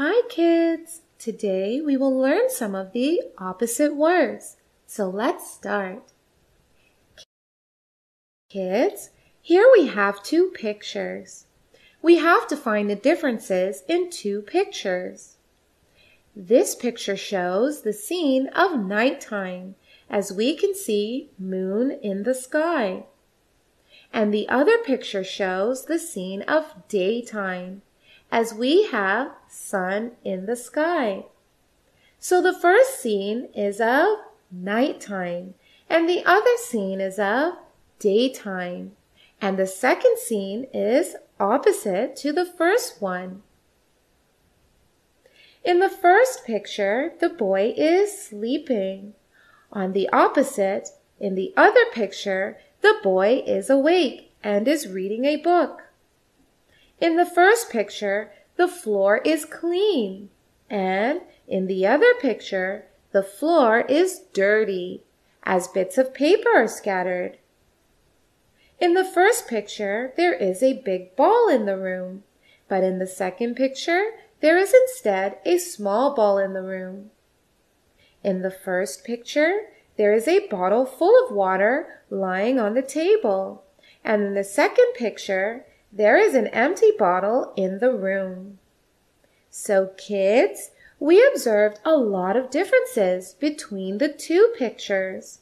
Hi kids! Today we will learn some of the opposite words. So let's start. Kids, here we have two pictures. We have to find the differences in two pictures. This picture shows the scene of nighttime as we can see moon in the sky. And the other picture shows the scene of daytime as we have sun in the sky. So the first scene is of nighttime and the other scene is of daytime. And the second scene is opposite to the first one. In the first picture, the boy is sleeping. On the opposite, in the other picture, the boy is awake and is reading a book. In the first picture, the floor is clean, and in the other picture, the floor is dirty, as bits of paper are scattered. In the first picture, there is a big ball in the room, but in the second picture, there is instead a small ball in the room. In the first picture, there is a bottle full of water lying on the table, and in the second picture, there is an empty bottle in the room. So kids, we observed a lot of differences between the two pictures.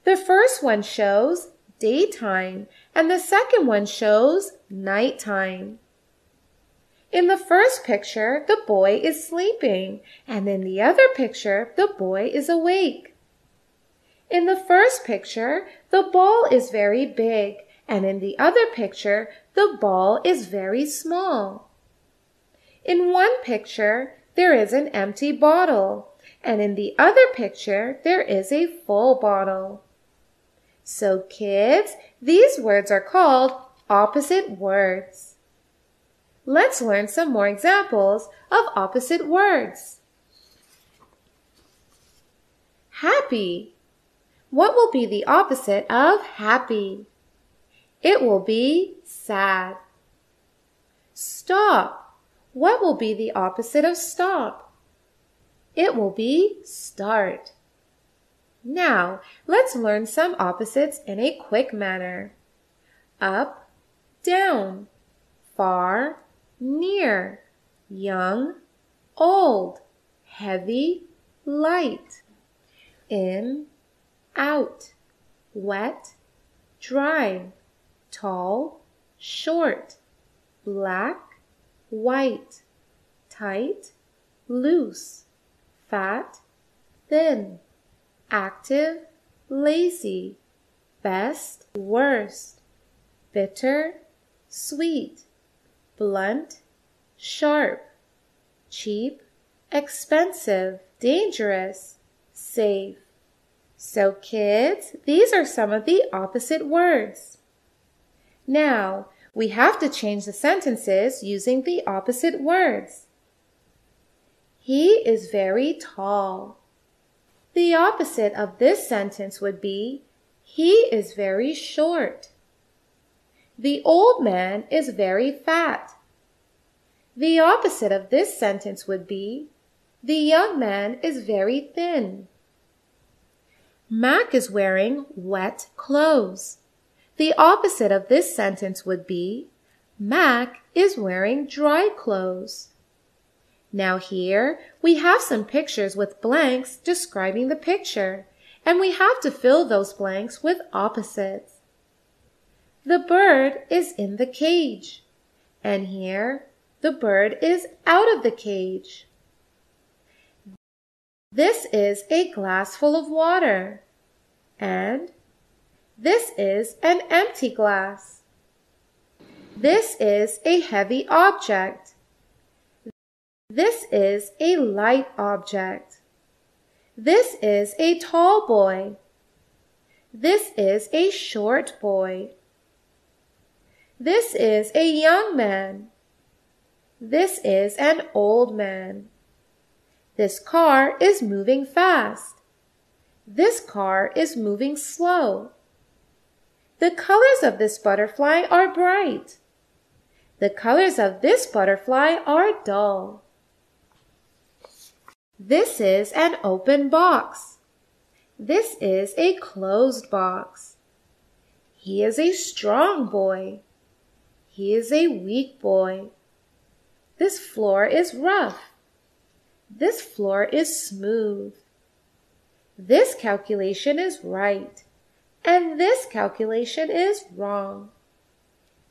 The first one shows daytime and the second one shows nighttime. In the first picture, the boy is sleeping, and in the other picture, the boy is awake. In the first picture, the ball is very big, and in the other picture, the ball is very small. In one picture, there is an empty bottle, and in the other picture, there is a full bottle. So kids, these words are called opposite words. Let's learn some more examples of opposite words. Happy. What will be the opposite of happy? It will be sad. Stop. What will be the opposite of stop? It will be start. Now, let's learn some opposites in a quick manner. Up, down, far, near, young, old, heavy, light, in, out, wet, dry, tall, short, black, white, tight, loose, fat, thin, active, lazy, best, worst, bitter, sweet, blunt, sharp, cheap, expensive, dangerous, safe. So kids, these are some of the opposite words. Now, we have to change the sentences using the opposite words. He is very tall. The opposite of this sentence would be, he is very short. The old man is very fat. The opposite of this sentence would be, the young man is very thin. Mac is wearing wet clothes. The opposite of this sentence would be, Mac is wearing dry clothes. Now here we have some pictures with blanks describing the picture, and we have to fill those blanks with opposites. The bird is in the cage, and here the bird is out of the cage. This is a glass full of water, and this is an empty glass. This is a heavy object. This is a light object. This is a tall boy. This is a short boy. This is a young man. This is an old man. This car is moving fast. This car is moving slow. The colors of this butterfly are bright. The colors of this butterfly are dull. This is an open box. This is a closed box. He is a strong boy. He is a weak boy. This floor is rough. This floor is smooth. This calculation is right, and this calculation is wrong.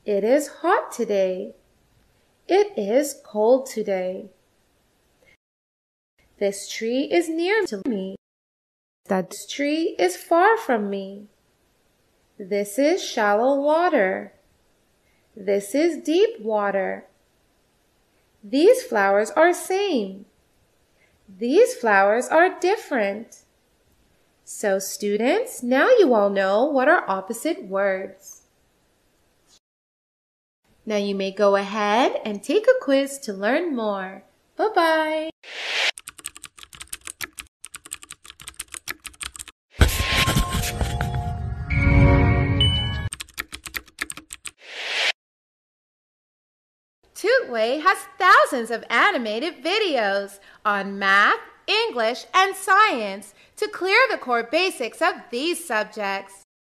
It is hot today. It is cold today. This tree is near to me. This tree is far from me. This is shallow water. This is deep water. These flowers are same. These flowers are different. So students, now you all know what are opposite words. Now you may go ahead and take a quiz to learn more. Bye-bye. Tootway has thousands of animated videos on math, English, and science to clear the core basics of these subjects.